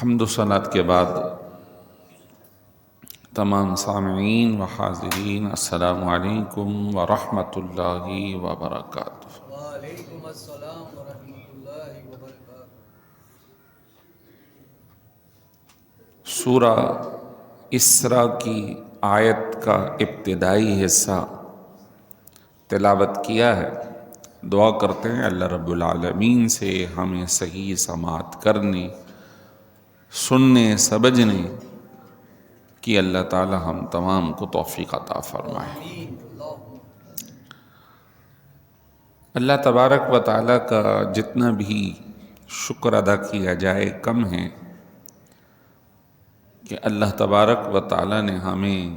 حمد و ثناء کے بعد تمام سامعین و حاضرین السلام علیکم ورحمۃ اللہ وبرکاتہ۔ وعلیکم السلام ورحمۃ اللہ وبرکاتہ۔ سورہ اسراء کی آیت کا ابتدائی حصہ تلاوت کیا ہے۔ دعا کرتے ہیں اللہ رب العالمین سے ہمیں صحیح سماعت کرنے، سننے، سمجھنے کی اللہ تعالی ہم تمام کو توفیق عطا فرمائے۔ آمین اللہم۔ اللہ تبارک و تعالیٰ کا جتنا بھی شکر ادا کیا جائے کم ہے کہ اللہ تبارک و تعالیٰ نے ہمیں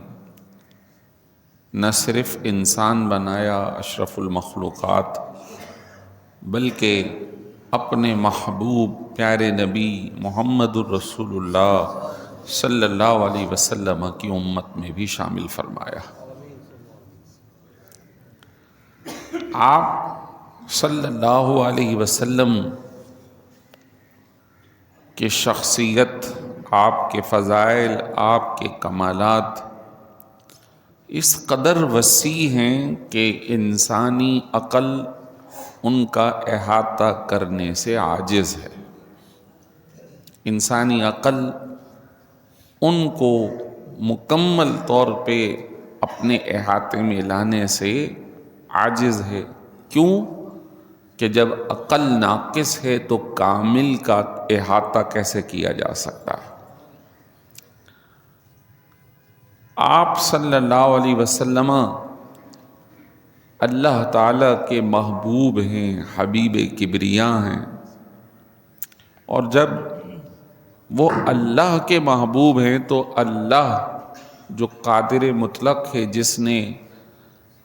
نہ صرف انسان بنایا اشرف المخلوقات، بلکہ اپنے محبوب پیارے نبی محمد الرسول اللہ صلی اللہ علیہ وسلم کی امت میں بھی شامل فرمایا۔ آپ صلی اللہ علیہ وسلم کی شخصیت، آپ کے فضائل، آپ کے کمالات اس قدر وسیع ہیں کہ انسانی عقل ان کا احاطہ کرنے سے عاجز ہے۔ انسانی عقل ان کو مکمل طور پہ اپنے احاطے میں لانے سے عاجز ہے۔ کیوں؟ کہ جب عقل ناقص ہے تو کامل کا احاطہ کیسے کیا جا سکتا ہے؟ آپ صلی اللہ علیہ وسلم اللہ تعالیٰ کے محبوب ہیں، حبیب کبریا ہیں، اور جب وہ اللہ کے محبوب ہیں تو اللہ جو قادر مطلق ہے، جس نے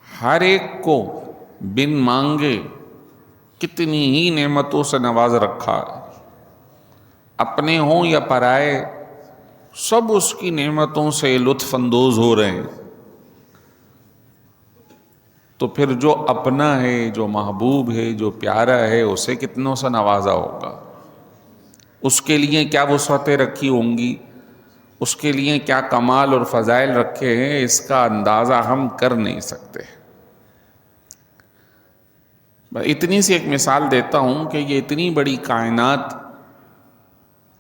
ہر ایک کو بن مانگے کتنی ہی نعمتوں سے نواز رکھا ہے، اپنے ہوں یا پرائے، سب اس کی نعمتوں سے لطف اندوز ہو رہے ہیں، تو پھر جو اپنا ہے، جو محبوب ہے، جو پیارا ہے، اسے کتنوں سے نوازا ہوگا؟ اس کے لیے کیا وسعتیں رکھی ہوں گی، اس کے لیے کیا کمال اور فضائل رکھے ہیں، اس کا اندازہ ہم کر نہیں سکتے۔ میں اتنی سی ایک مثال دیتا ہوں کہ یہ اتنی بڑی کائنات،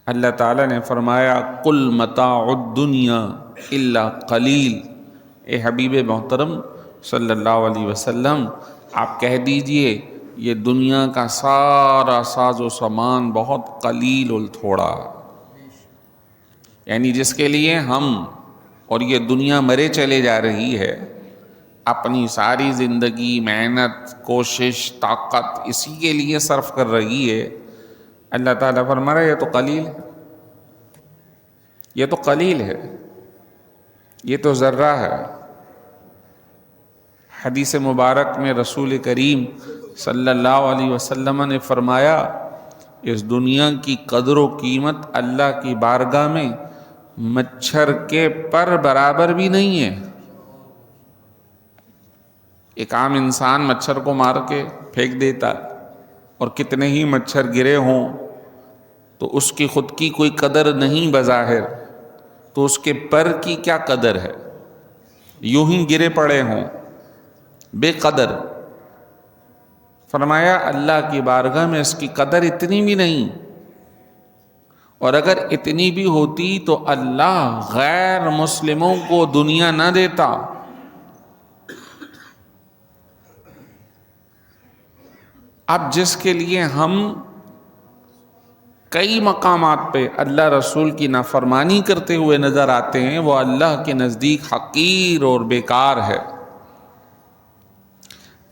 اللہ تعالیٰ نے فرمایا قُلْ مَتَاعُ الدُّنْيَا إِلَّا قَلِيلٌ۔ اے حبیب محترم صلی اللہ علیہ وسلم، آپ کہہ دیجئے یہ دنیا کا سارا ساز و سامان بہت قلیل تھوڑا، یعنی جس کے لیے ہم اور یہ دنیا مرے چلے جا رہی ہے، اپنی ساری زندگی، محنت، کوشش، طاقت اسی کے لیے صرف کر رہی ہے، اللہ تعالیٰ فرما رہا ہے یہ تو قلیل ہے، یہ تو قلیل ہے، یہ تو ذرہ ہے۔ حدیث مبارک میں رسول کریم صلی اللہ علیہ وسلم نے فرمایا اس دنیا کی قدر و قیمت اللہ کی بارگاہ میں مچھر کے پر برابر بھی نہیں ہے۔ ایک عام انسان مچھر کو مار کے پھینک دیتا ہے، اور کتنے ہی مچھر گرے ہوں تو اس کی خود کی کوئی قدر نہیں بظاہر، تو اس کے پر کی کیا قدر ہے؟ یوں ہی گرے پڑے ہوں بے قدر۔ فرمایا اللہ کی بارگاہ میں اس کی قدر اتنی بھی نہیں، اور اگر اتنی بھی ہوتی تو اللہ غیر مسلموں کو دنیا نہ دیتا۔ اب جس کے لیے ہم کئی مقامات پہ اللہ رسول کی نافرمانی کرتے ہوئے نظر آتے ہیں، وہ اللہ کے نزدیک حقیر اور بیکار ہے۔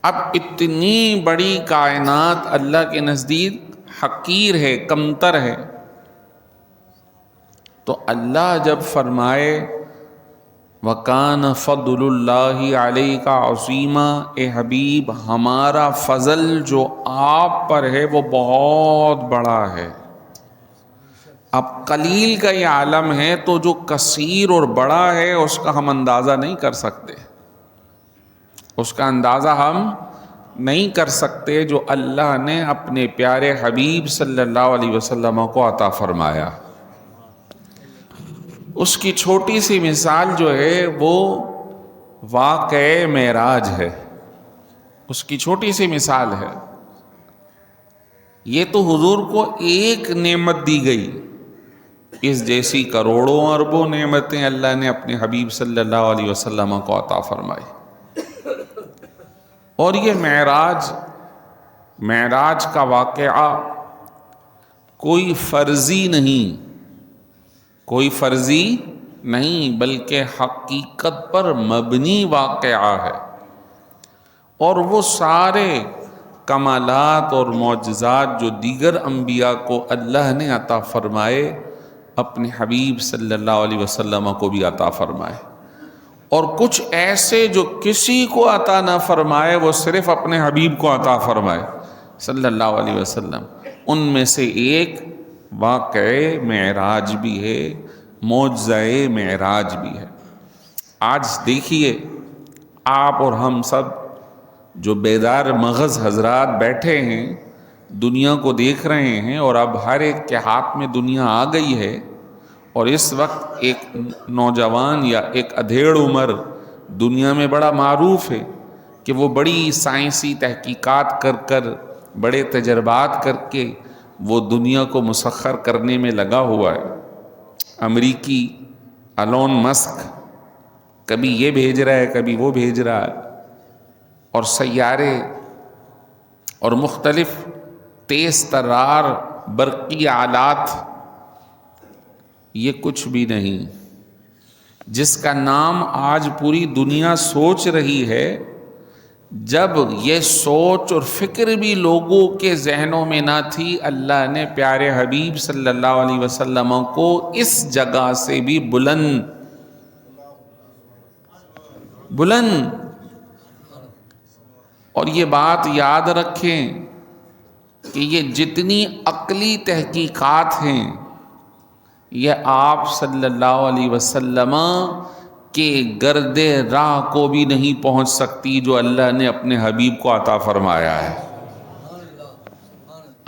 اب اتنی بڑی کائنات اللہ کے نزدیک حقیر ہے، کمتر ہے، تو اللہ جب فرمائے وَكَانَ فَضْلُ اللَّهِ عَلَيْكَ عَظِيمًا، اے حبیب ہمارا فضل جو آپ پر ہے وہ بہت بڑا ہے۔ اب قلیل کا یہ عالم ہے تو جو کثیر اور بڑا ہے اس کا ہم اندازہ نہیں کر سکتے، اس کا اندازہ ہم نہیں کر سکتے جو اللہ نے اپنے پیارے حبیب صلی اللہ علیہ وسلم کو عطا فرمایا۔ اس کی چھوٹی سی مثال جو ہے وہ واقعہ معراج ہے، اس کی چھوٹی سی مثال ہے۔ یہ تو حضور کو ایک نعمت دی گئی، اس جیسی کروڑوں اربوں نعمتیں اللہ نے اپنے حبیب صلی اللہ علیہ وسلم کو عطا فرمائی۔ اور یہ معراج کا واقعہ کوئی فرضی نہیں بلکہ حقیقت پر مبنی واقعہ ہے، اور وہ سارے کمالات اور معجزات جو دیگر انبیاء کو اللہ نے عطا فرمائے اپنے حبیب صلی اللہ علیہ وسلم کو بھی عطا فرمائے، اور کچھ ایسے جو کسی کو عطا نہ فرمائے وہ صرف اپنے حبیب کو عطا فرمائے صلی اللہ علیہ وسلم۔ ان میں سے ایک واقعہ معراج بھی ہے، معجزہ معراج بھی ہے۔ آج دیکھیے آپ اور ہم سب جو بیدار مغز حضرات بیٹھے ہیں، دنیا کو دیکھ رہے ہیں، اور اب ہر ایک کے ہاتھ میں دنیا آ گئی ہے، اور اس وقت ایک نوجوان یا ایک ادھیڑ عمر دنیا میں بڑا معروف ہے کہ وہ بڑی سائنسی تحقیقات کر بڑے تجربات کر کے وہ دنیا کو مسخر کرنے میں لگا ہوا ہے۔ امریکی ایلون مسک کبھی یہ بھیج رہا ہے، کبھی وہ بھیج رہا ہے، اور سیارے اور مختلف تیز ترار برقی آلات، یہ کچھ بھی نہیں۔ جس کا نام آج پوری دنیا سوچ رہی ہے، جب یہ سوچ اور فکر بھی لوگوں کے ذہنوں میں نہ تھی، اللہ نے پیارے حبیب صلی اللہ علیہ وسلم کو اس جگہ سے بھی بلند اور یہ بات یاد رکھیں کہ یہ جتنی عقلی تحقیقات ہیں یہ آپ صلی اللہ علیہ وسلم کے گرد راہ کو بھی نہیں پہنچ سکتی جو اللہ نے اپنے حبیب کو عطا فرمایا ہے۔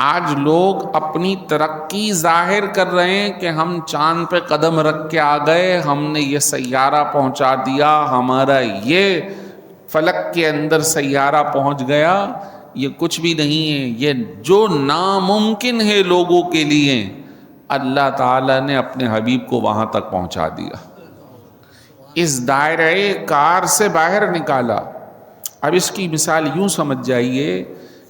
آج لوگ اپنی ترقی ظاہر کر رہے ہیں کہ ہم چاند پہ قدم رکھ کے آ گئے، ہم نے یہ سیارہ پہنچا دیا، ہمارا یہ فلک کے اندر سیارہ پہنچ گیا۔ یہ کچھ بھی نہیں ہے، یہ جو ناممکن ہے لوگوں کے لیے اللہ تعالیٰ نے اپنے حبیب کو وہاں تک پہنچا دیا، اس دائرہ کار سے باہر نکالا۔ اب اس کی مثال یوں سمجھ جائیے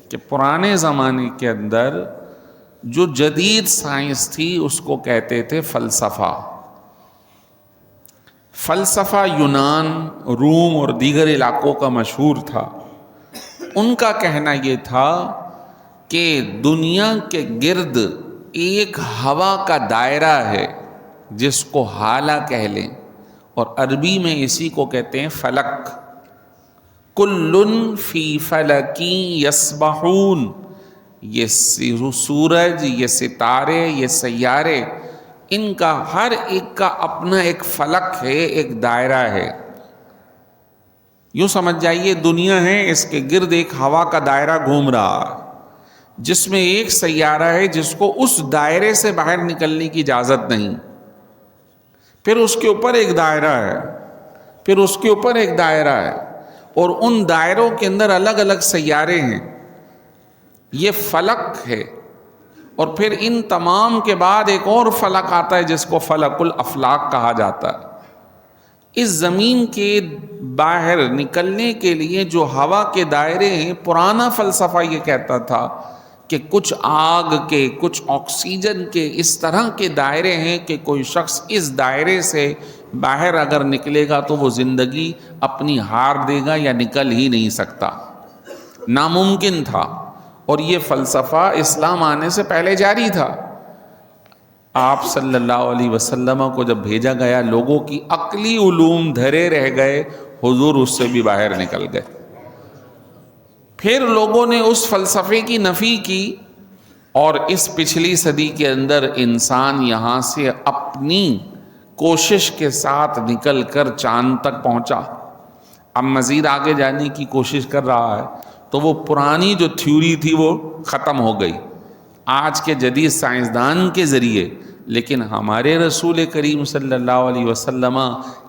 کہ پرانے زمانے کے اندر جو جدید سائنس تھی اس کو کہتے تھے فلسفہ۔ فلسفہ یونان، روم اور دیگر علاقوں کا مشہور تھا۔ ان کا کہنا یہ تھا کہ دنیا کے گرد ایک ہوا کا دائرہ ہے جس کو حالہ کہہ لیں، اور عربی میں اسی کو کہتے ہیں فلک۔ کلٌ فی فلکی یسبحون، یہ سورج، یہ ستارے، یہ سیارے، ان کا ہر ایک کا اپنا ایک فلک ہے، ایک دائرہ ہے۔ یوں سمجھ جائیے دنیا ہے، اس کے گرد ایک ہوا کا دائرہ گھوم رہا ہے جس میں ایک سیارہ ہے جس کو اس دائرے سے باہر نکلنے کی اجازت نہیں، پھر اس کے اوپر ایک دائرہ ہے، پھر اس کے اوپر ایک دائرہ ہے، اور ان دائروں کے اندر الگ الگ سیارے ہیں۔ یہ فلک ہے، اور پھر ان تمام کے بعد ایک اور فلک آتا ہے جس کو فلک الافلاک کہا جاتا ہے۔ اس زمین کے باہر نکلنے کے لیے جو ہوا کے دائرے ہیں، پرانا فلسفہ یہ کہتا تھا کہ کچھ آگ کے، کچھ آکسیجن کے، اس طرح کے دائرے ہیں کہ کوئی شخص اس دائرے سے باہر اگر نکلے گا تو وہ زندگی اپنی ہار دے گا یا نکل ہی نہیں سکتا، ناممکن تھا۔ اور یہ فلسفہ اسلام آنے سے پہلے جاری تھا۔ آپ صلی اللہ علیہ وسلم کو جب بھیجا گیا، لوگوں کی عقلی علوم دھرے رہ گئے، حضور اس سے بھی باہر نکل گئے۔ پھر لوگوں نے اس فلسفے کی نفی کی، اور اس پچھلی صدی کے اندر انسان یہاں سے اپنی کوشش کے ساتھ نکل کر چاند تک پہنچا، اب مزید آگے جانے کی کوشش کر رہا ہے، تو وہ پرانی جو تھیوری تھی وہ ختم ہو گئی۔ آج کے جدید سائنسدان کے ذریعے لیکن ہمارے رسول کریم صلی اللہ علیہ وسلم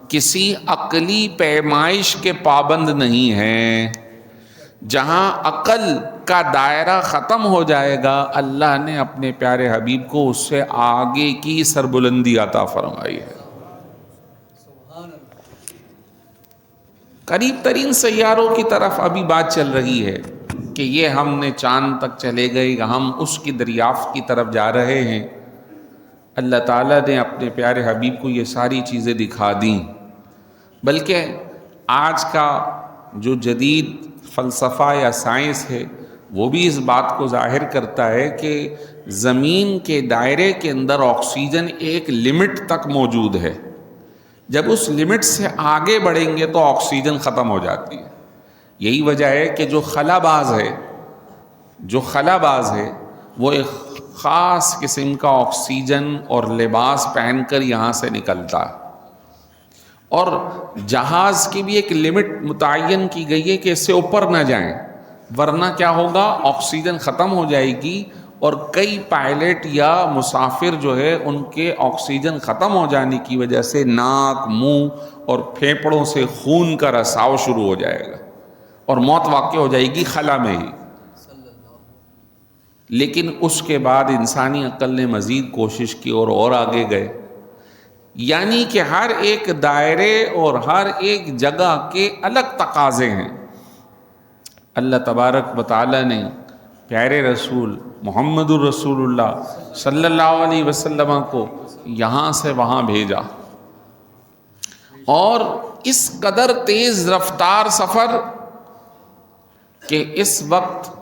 کسی عقلی پیمائش کے پابند نہیں ہیں. جہاں عقل کا دائرہ ختم ہو جائے گا اللہ نے اپنے پیارے حبیب کو اس سے آگے کی سربلندی عطا فرمائی ہے. سبحان اللہ. قریب ترین سیاروں کی طرف ابھی بات چل رہی ہے کہ یہ ہم نے چاند تک چلے گئے، ہم اس کی دریافت کی طرف جا رہے ہیں. اللہ تعالیٰ نے اپنے پیارے حبیب کو یہ ساری چیزیں دکھا دیں. بلکہ آج کا جو جدید فلسفہ یا سائنس ہے وہ بھی اس بات کو ظاہر کرتا ہے کہ زمین کے دائرے کے اندر آکسیجن ایک لمٹ تک موجود ہے. جب اس لمٹ سے آگے بڑھیں گے تو آکسیجن ختم ہو جاتی ہے. یہی وجہ ہے کہ جو خلا باز ہے وہ ایک خاص قسم کا آکسیجن اور لباس پہن کر یہاں سے نکلتا ہے. اور جہاز کی بھی ایک لمٹ متعین کی گئی ہے کہ اس سے اوپر نہ جائیں، ورنہ کیا ہوگا، آکسیجن ختم ہو جائے گی اور کئی پائلٹ یا مسافر جو ہے ان کے آکسیجن ختم ہو جانے کی وجہ سے ناک، منہ اور پھیپھڑوں سے خون کا رساؤ شروع ہو جائے گا اور موت واقع ہو جائے گی خلا میں ہی. لیکن اس کے بعد انسانی عقل نے مزید کوشش کی اور آگے گئے. یعنی کہ ہر ایک دائرے اور ہر ایک جگہ کے الگ تقاضے ہیں. اللہ تبارک و تعالی نے پیارے رسول محمد الرسول اللہ صلی اللہ علیہ وسلم کو یہاں سے وہاں بھیجا، اور اس قدر تیز رفتار سفر کہ اس وقت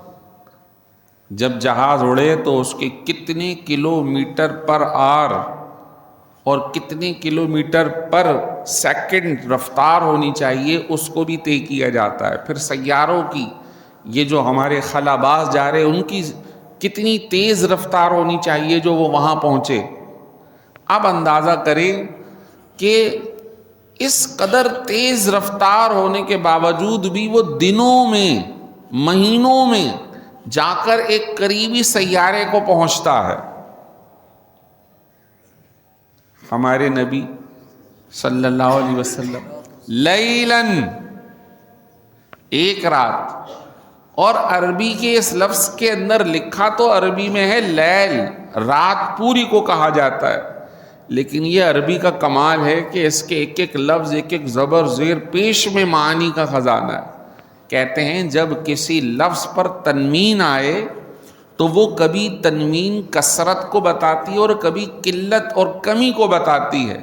جب جہاز اڑے تو اس کے کتنے کلومیٹر پر آور اور کتنے کلومیٹر پر سیکنڈ رفتار ہونی چاہیے اس کو بھی طے کیا جاتا ہے. پھر سیاروں کی، یہ جو ہمارے خلا باز جا رہے ان کی کتنی تیز رفتار ہونی چاہیے جو وہ وہاں پہنچے. اب اندازہ کریں کہ اس قدر تیز رفتار ہونے کے باوجود بھی وہ دنوں میں، مہینوں میں جا کر ایک قریبی سیارے کو پہنچتا ہے. ہمارے نبی صلی اللہ علیہ وسلم لیلاً، ایک رات، اور عربی کے اس لفظ کے اندر لکھا تو عربی میں ہے لیل، رات پوری کو کہا جاتا ہے، لیکن یہ عربی کا کمال ہے کہ اس کے ایک ایک لفظ، ایک ایک زبر زیر پیش میں معانی کا خزانہ ہے. کہتے ہیں جب کسی لفظ پر تنوین آئے تو وہ کبھی تنوین کثرت کو بتاتی ہے اور کبھی قلت اور کمی کو بتاتی ہے.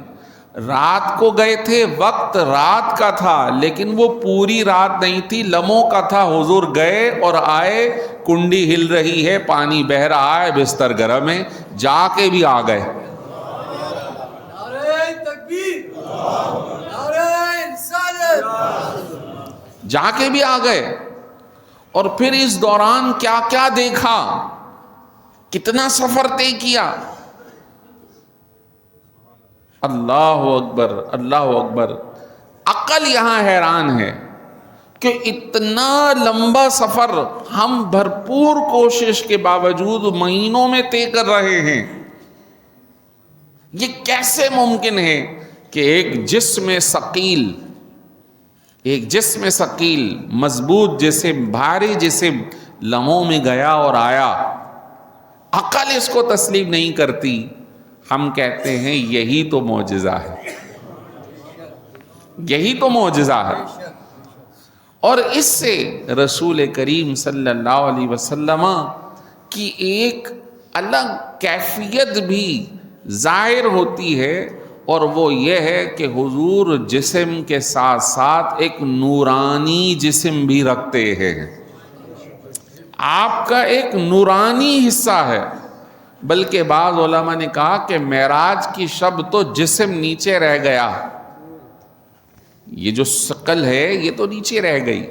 رات کو گئے تھے، وقت رات کا تھا لیکن وہ پوری رات نہیں تھی، لمحوں کا تھا. حضور گئے اور آئے، کنڈی ہل رہی ہے، پانی بہ رہا ہے، بستر گرم ہے، جا کے بھی آ گئے. نعرہ تکبیر، نعرہ رسالت، جا کے بھی آ گئے. اور پھر اس دوران کیا کیا دیکھا، کتنا سفر طے کیا. اللہ اکبر، اللہ اکبر. عقل یہاں حیران ہے کہ اتنا لمبا سفر ہم بھرپور کوشش کے باوجود مہینوں میں طے کر رہے ہیں. یہ کیسے ممکن ہے کہ ایک جسم ثقیل، مضبوط جسم، بھاری جسم لمحوں میں گیا اور آیا. عقل اس کو تسلیم نہیں کرتی. ہم کہتے ہیں یہی تو معجزہ ہے، یہی تو معجزہ ہے. اور اس سے رسول کریم صلی اللہ علیہ وسلم کی ایک الگ کیفیت بھی ظاہر ہوتی ہے، اور وہ یہ ہے کہ حضور جسم کے ساتھ ساتھ ایک نورانی جسم بھی رکھتے ہیں. آپ کا ایک نورانی حصہ ہے. بلکہ بعض علماء نے کہا کہ معراج کی شب تو جسم نیچے رہ گیا، یہ جو ثقل ہے یہ تو نیچے رہ گئی.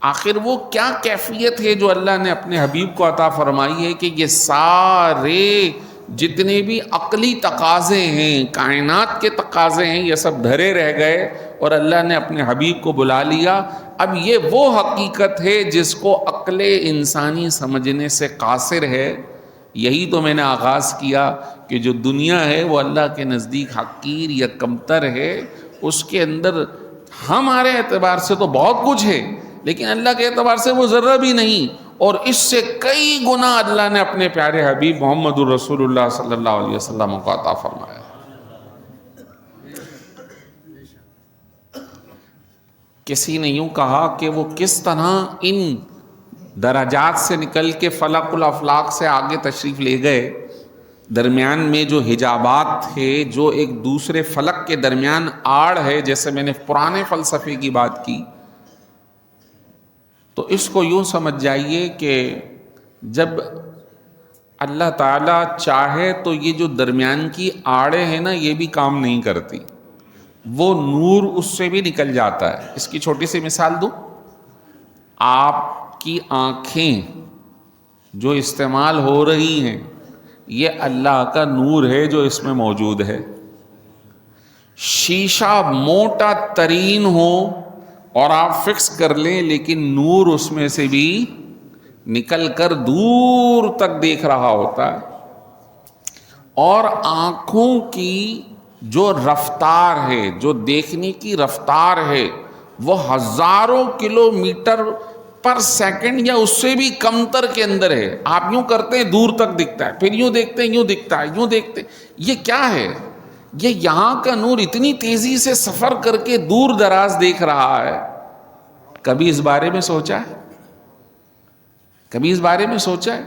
آخر وہ کیا کیفیت ہے جو اللہ نے اپنے حبیب کو عطا فرمائی ہے کہ یہ سارے جتنے بھی عقلی تقاضے ہیں، کائنات کے تقاضے ہیں، یہ سب دھرے رہ گئے اور اللہ نے اپنے حبیب کو بلا لیا. اب یہ وہ حقیقت ہے جس کو عقل انسانی سمجھنے سے قاصر ہے، یہی تو میں نے آغاز کیا کہ جو دنیا ہے وہ اللہ کے نزدیک حقیر یا کمتر ہے، اس کے اندر ہمارے اعتبار سے تو بہت کچھ ہے لیکن اللہ کے اعتبار سے وہ ذرہ بھی نہیں، اور اس سے کئی گنا اللہ نے اپنے پیارے حبیب محمد الرسول اللہ صلی اللہ علیہ وسلم کو عطا فرمایا۔ کسی نے یوں کہا کہ وہ کس طرح ان درجات سے نکل کے فلک الافلاق سے آگے تشریف لے گئے، درمیان میں جو حجابات تھے، جو ایک دوسرے فلک کے درمیان آڑ ہے، جیسے میں نے پرانے فلسفے کی بات کی، تو اس کو یوں سمجھ جائیے کہ جب اللہ تعالیٰ چاہے تو یہ جو درمیان کی آڑیں ہیں نا، یہ بھی کام نہیں کرتی، وہ نور اس سے بھی نکل جاتا ہے۔ اس کی چھوٹی سی مثال دوں، آپ کی آنکھیں جو استعمال ہو رہی ہیں، یہ اللہ کا نور ہے جو اس میں موجود ہے۔ شیشہ موٹا ترین ہو اور آپ فکس کر لیں، لیکن نور اس میں سے بھی نکل کر دور تک دیکھ رہا ہوتا ہے۔ اور آنکھوں کی جو رفتار ہے، جو دیکھنے کی رفتار ہے، وہ ہزاروں کلومیٹر پر سیکنڈ یا اس سے بھی کمتر کے اندر ہے۔ آپ یوں کرتے ہیں دور تک دکھتا ہے، پھر یوں دیکھتے ہیں یوں دکھتا ہے، یوں دیکھتے ہیں۔ یہ کیا ہے؟ یہ یہاں کا نور اتنی تیزی سے سفر کر کے دور دراز دیکھ رہا ہے۔ کبھی اس بارے میں سوچا ہے؟ کبھی اس بارے میں سوچا ہے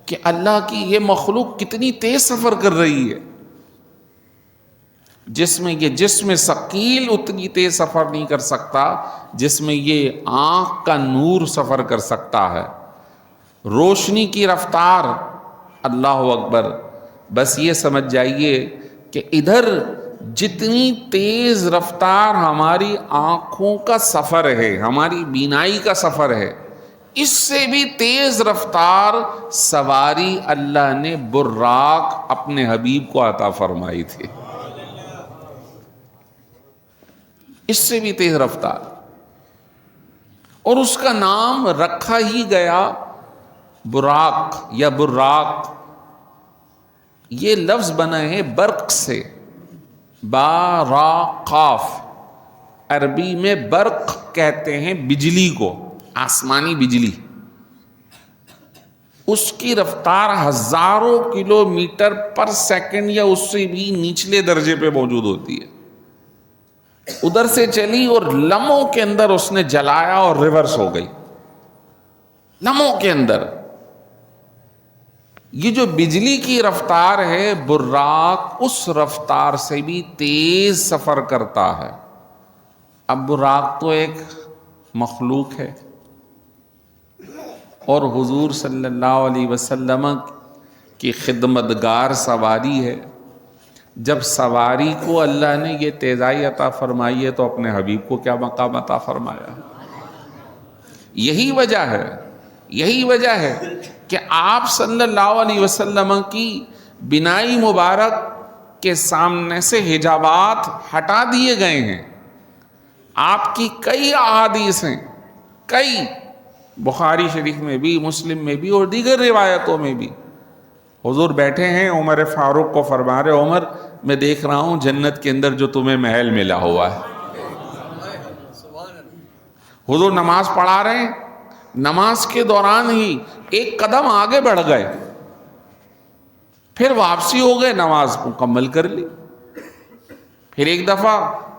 کہ اللہ کی یہ مخلوق کتنی تیز سفر کر رہی ہے؟ جس میں یہ جسم ثقیل اتنی تیز سفر نہیں کر سکتا جس میں یہ آنکھ کا نور سفر کر سکتا ہے۔ روشنی کی رفتار، اللہ اکبر، بس یہ سمجھ جائیے کہ ادھر جتنی تیز رفتار ہماری آنکھوں کا سفر ہے، ہماری بینائی کا سفر ہے، اس سے بھی تیز رفتار سواری اللہ نے براق اپنے حبیب کو عطا فرمائی تھی۔ اس سے بھی تیز رفتار، اور اس کا نام رکھا ہی گیا براق یا براق۔ یہ لفظ بنا ہے برق سے، با را قاف۔ عربی میں برق کہتے ہیں بجلی کو، آسمانی بجلی۔ اس کی رفتار ہزاروں کلومیٹر پر سیکنڈ یا اس سے بھی نچلے درجے پہ موجود ہوتی ہے۔ ادھر سے چلی اور لمحوں کے اندر اس نے جلایا اور ریورس ہو گئی، لمحوں کے اندر۔ یہ جو بجلی کی رفتار ہے، براق اس رفتار سے بھی تیز سفر کرتا ہے۔ اب براق تو ایک مخلوق ہے، اور حضور صلی اللہ علیہ وسلم کی خدمتگار سواری ہے۔ جب سواری کو اللہ نے یہ تیزائی عطا فرمائی ہے تو اپنے حبیب کو کیا مقام عطا فرمایا؟ یہی وجہ ہے کہ آپ صلی اللہ علیہ وسلم کی بینائی مبارک کے سامنے سے حجابات ہٹا دیے گئے ہیں۔ آپ کی کئی احادیث ہیں، کئی، بخاری شریف میں بھی، مسلم میں بھی، اور دیگر روایتوں میں بھی۔ حضور بیٹھے ہیں، عمر فاروق کو فرما رہے، عمر میں دیکھ رہا ہوں جنت کے اندر جو تمہیں محل ملا ہوا ہے۔ حضور نماز پڑھا رہے ہیں، نماز کے دوران ہی ایک قدم آگے بڑھ گئے، پھر واپسی ہو گئے، نماز مکمل کر لی۔ پھر ایک دفعہ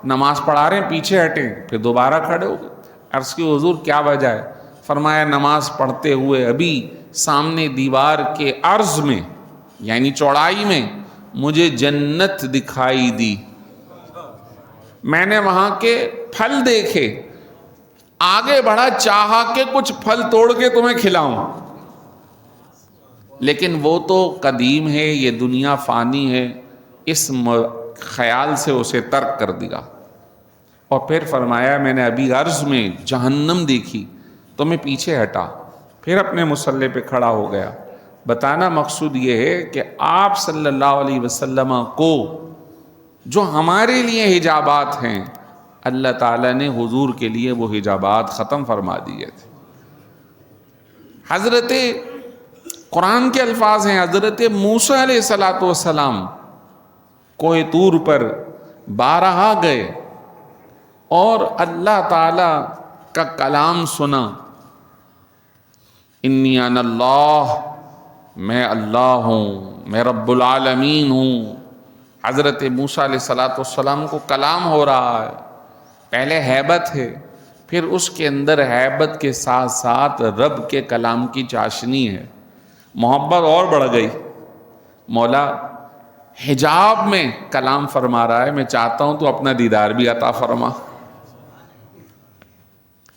نماز پڑھا رہے ہیں، پیچھے ہٹے، پھر دوبارہ کھڑے ہو گئے۔ عرض کی حضور کیا وجہ ہے؟ فرمایا نماز پڑھتے ہوئے ابھی سامنے دیوار کے عرض میں یعنی چوڑائی میں مجھے جنت دکھائی دی، میں نے وہاں کے پھل دیکھے، آگے بڑھا، چاہا کہ کچھ پھل توڑ کے تمہیں کھلاؤں، لیکن وہ تو قدیم ہے، یہ دنیا فانی ہے، اس خیال سے اسے ترک کر دیا۔ اور پھر فرمایا میں نے ابھی عرض میں جہنم دیکھی تو میں پیچھے ہٹا، پھر اپنے مصلی پہ کھڑا ہو گیا۔ بتانا مقصود یہ ہے کہ آپ صلی اللہ علیہ وسلم کو جو ہمارے لیے حجابات ہیں، اللہ تعالیٰ نے حضور کے لیے وہ حجابات ختم فرما دیے تھے۔ حضرت قرآن کے الفاظ ہیں، حضرت موسیٰ علیہ السلام کوہ طور پر بارہا گئے اور اللہ تعالی کا کلام سنا، انی انا اللہ، میں اللہ ہوں، میں رب العالمین ہوں۔ حضرت موسیٰ علیہ السلام کو کلام ہو رہا ہے، پہلے ہیبت ہے، پھر اس کے اندر ہیبت کے ساتھ ساتھ رب کے کلام کی چاشنی ہے، محبت اور بڑھ گئی۔ مولا حجاب میں کلام فرما رہا ہے، میں چاہتا ہوں تو اپنا دیدار بھی عطا فرما،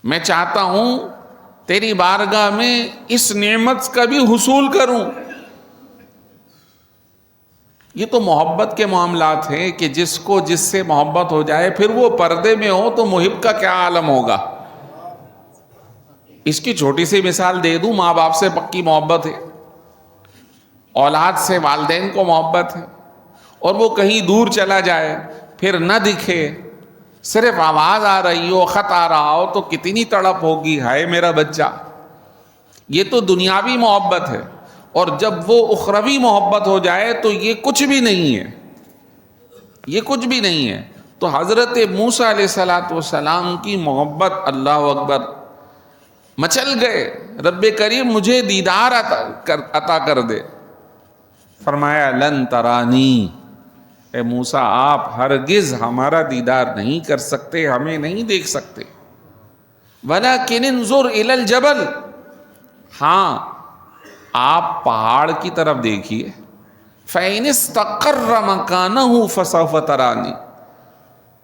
میں چاہتا ہوں تیری بارگاہ میں اس نعمت کا بھی حصول کروں۔ یہ تو محبت کے معاملات ہیں کہ جس کو جس سے محبت ہو جائے، پھر وہ پردے میں ہو تو محب کا کیا عالم ہوگا۔ اس کی چھوٹی سی مثال دے دوں، ماں باپ سے پکی محبت ہے، اولاد سے والدین کو محبت ہے، اور وہ کہیں دور چلا جائے، پھر نہ دکھے، صرف آواز آ رہی ہو، خط آ رہا ہو، تو کتنی تڑپ ہوگی، ہائے میرا بچہ۔ یہ تو دنیاوی محبت ہے، اور جب وہ اخروی محبت ہو جائے تو یہ کچھ بھی نہیں ہے، یہ کچھ بھی نہیں ہے۔ تو حضرت موسیٰ علیہ السلام کی محبت، اللہ اکبر، مچل گئے، رب کریم مجھے دیدار عطا کر دے۔ فرمایا لن ترانی، اے موسیٰ آپ ہرگز ہمارا دیدار نہیں کر سکتے، ہمیں نہیں دیکھ سکتے۔ وَلَكِنِ انظُرْ إِلَى الْجَبَلِ، ہاں آپ پہاڑ کی طرف دیکھیے، فَإِنِ اسْتَقَرَّ مَكَانَهُ فَسَوْفَ تَرَانِي،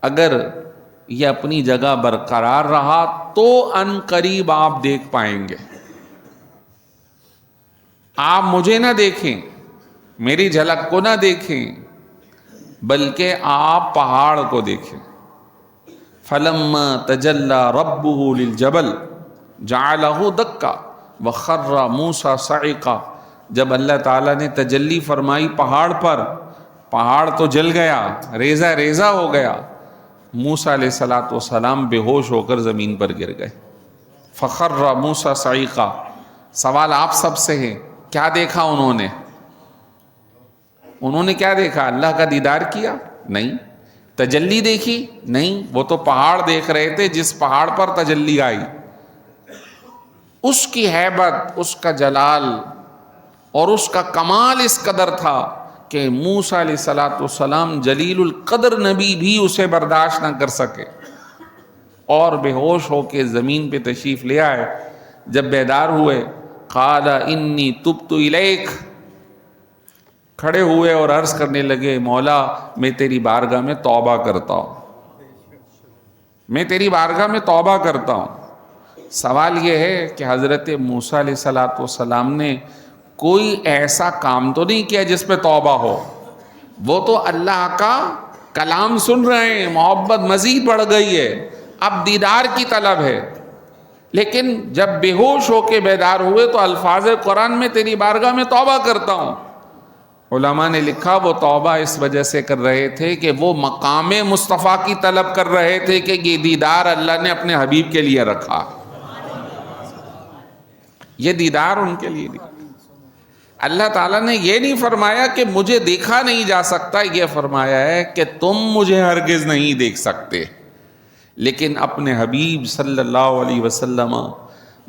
اگر یہ اپنی جگہ برقرار رہا تو ان قریب آپ دیکھ پائیں گے۔ آپ مجھے نہ دیکھیں، میری جھلک کو نہ دیکھیں، بلکہ آپ پہاڑ کو دیکھیں۔ فَلَمَّا تَجَلَّى رَبُّهُ لِلْجَبَلِ جَعَلَهُ دَكَّا وَخَرَّ مُوسَى صَعِقًا، جب اللہ تعالیٰ نے تجلی فرمائی پہاڑ پر، پہاڑ تو جل گیا، ریزہ ریزہ ہو گیا، موسیٰ علیہ السلام بے ہوش ہو کر زمین پر گر گئے۔ فَخَرَّ مُوسَى صَعِقًا، سوال آپ سب سے ہے، کیا دیکھا انہوں نے کیا دیکھا؟ اللہ کا دیدار کیا؟ نہیں۔ تجلی دیکھی؟ نہیں، وہ تو پہاڑ دیکھ رہے تھے جس پہاڑ پر تجلی آئی، اس کی ہیبت، اس کا جلال اور اس کا کمال اس قدر تھا کہ موسیٰ علیہ السلام جلیل القدر نبی بھی اسے برداشت نہ کر سکے، اور بے ہوش ہو کے زمین پہ تشریف لے آئے۔ جب بیدار ہوئے، قال انی تبت الیک، کھڑے ہوئے اور عرض کرنے لگے، مولا میں تیری بارگاہ میں توبہ کرتا ہوں، میں تیری بارگاہ میں توبہ کرتا ہوں۔ سوال یہ ہے کہ حضرت موسیٰ علیہ السلام نے کوئی ایسا کام تو نہیں کیا جس پہ توبہ ہو، وہ تو اللہ کا کلام سن رہے ہیں، محبت مزید بڑھ گئی ہے، اب دیدار کی طلب ہے۔ لیکن جب بے ہوش ہو کے بیدار ہوئے تو الفاظ قرآن میں تیری بارگاہ میں توبہ کرتا ہوں۔ علماء نے لکھا وہ توبہ اس وجہ سے کر رہے تھے کہ وہ مقام مصطفیٰ کی طلب کر رہے تھے کہ یہ دیدار اللہ نے اپنے حبیب کے لیے رکھا، یہ دیدار ان کے لیے نہیں۔ اللہ تعالیٰ نے یہ نہیں فرمایا کہ مجھے دیکھا نہیں جا سکتا، یہ فرمایا ہے کہ تم مجھے ہرگز نہیں دیکھ سکتے، لیکن اپنے حبیب صلی اللہ علیہ وسلم،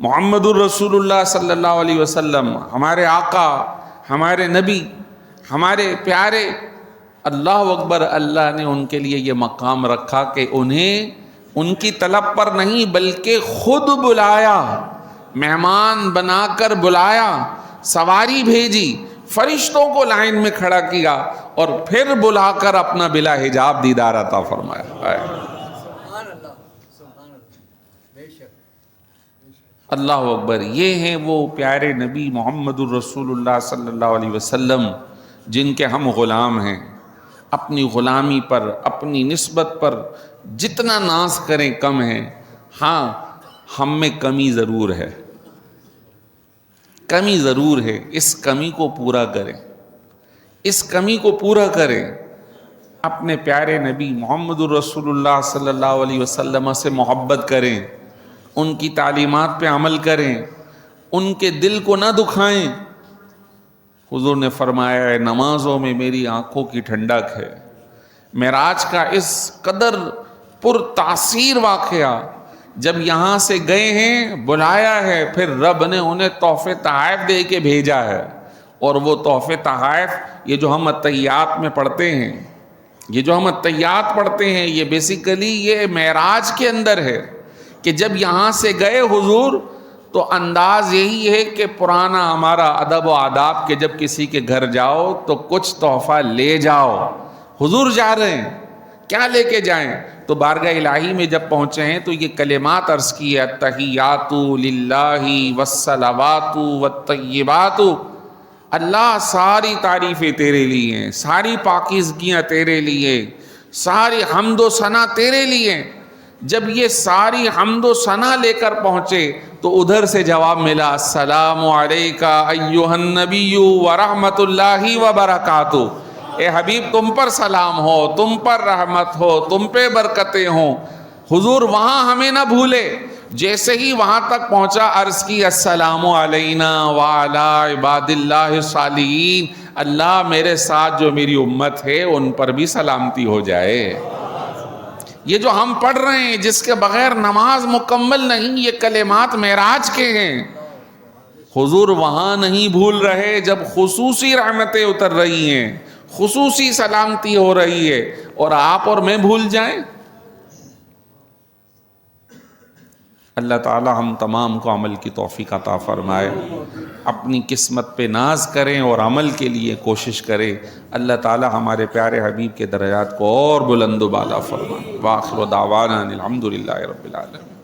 محمد الرسول اللہ صلی اللہ علیہ وسلم، ہمارے آقا، ہمارے نبی، ہمارے پیارے، اللہ اکبر، اللہ نے ان کے لیے یہ مقام رکھا کہ انہیں ان کی طلب پر نہیں بلکہ خود بلایا، مہمان بنا کر بلایا، سواری بھیجی، فرشتوں کو لائن میں کھڑا کیا، اور پھر بلا کر اپنا بلا حجاب دیدار عطا فرمایا۔ سبحان اللہ، سبحان اللہ، بے شک۔ اللہ اکبر، یہ ہیں وہ پیارے نبی محمد الرسول اللہ صلی اللہ علیہ وسلم جن کے ہم غلام ہیں۔ اپنی غلامی پر، اپنی نسبت پر جتنا ناز کریں کم ہے۔ ہاں، ہم میں کمی ضرور ہے، کمی ضرور ہے، اس کمی کو پورا کریں، اس کمی کو پورا کریں۔ اپنے پیارے نبی محمد الرسول اللہ صلی اللہ علیہ وسلم سے محبت کریں، ان کی تعلیمات پہ عمل کریں، ان کے دل کو نہ دکھائیں، حضور نے فرمایا ہے نمازوں میں میری آنکھوں کی ٹھنڈک ہے۔ معراج کا اس قدر پر تاثیر واقعہ، جب یہاں سے گئے ہیں بلایا ہے، پھر رب نے انہیں تحفے تحائف دے کے بھیجا ہے، اور وہ تحفے تحائف یہ جو ہم اتحیات میں پڑھتے ہیں، یہ بیسیکلی یہ معراج کے اندر ہے کہ جب یہاں سے گئے حضور تو انداز یہی ہے کہ پرانا ہمارا ادب و آداب کہ جب کسی کے گھر جاؤ تو کچھ تحفہ لے جاؤ۔ حضور جا رہے ہیں، کیا لے کے جائیں؟ تو بارگاہ الہی میں جب پہنچے ہیں تو یہ کلمات عرض کی ہے، التحیات للہ والصلوات والطیبات، اللہ ساری تعریفیں تیرے لیے ہیں، ساری پاکیزگیاں تیرے لیے، ساری حمد و ثنا تیرے لیے۔ جب یہ ساری حمد و ثنا لے کر پہنچے تو ادھر سے جواب ملا، السلام علیکہ ایھا النبی ورحمۃ اللہ وبرکاتہ، اے حبیب تم پر سلام ہو، تم پر رحمت ہو، تم پہ برکتیں ہوں۔ حضور وہاں ہمیں نہ بھولے، جیسے ہی وہاں تک پہنچا عرض کی السلام علینا وعلی عباد اللہ الصالحین، اللہ میرے ساتھ جو میری امت ہے ان پر بھی سلامتی ہو جائے۔ یہ جو ہم پڑھ رہے ہیں جس کے بغیر نماز مکمل نہیں، یہ کلمات معراج کے ہیں۔ حضور وہاں نہیں بھول رہے جب خصوصی رحمتیں اتر رہی ہیں، خصوصی سلامتی ہو رہی ہے، اور آپ اور میں بھول جائیں؟ اللہ تعالی ہم تمام کو عمل کی توفیق عطا فرمائے، اپنی قسمت پہ ناز کریں اور عمل کے لیے کوشش کریں۔ اللہ تعالی ہمارے پیارے حبیب کے درجات کو اور بلند و بالا فرمائے۔ وآخر دعوانا الحمدللہ رب العالمین۔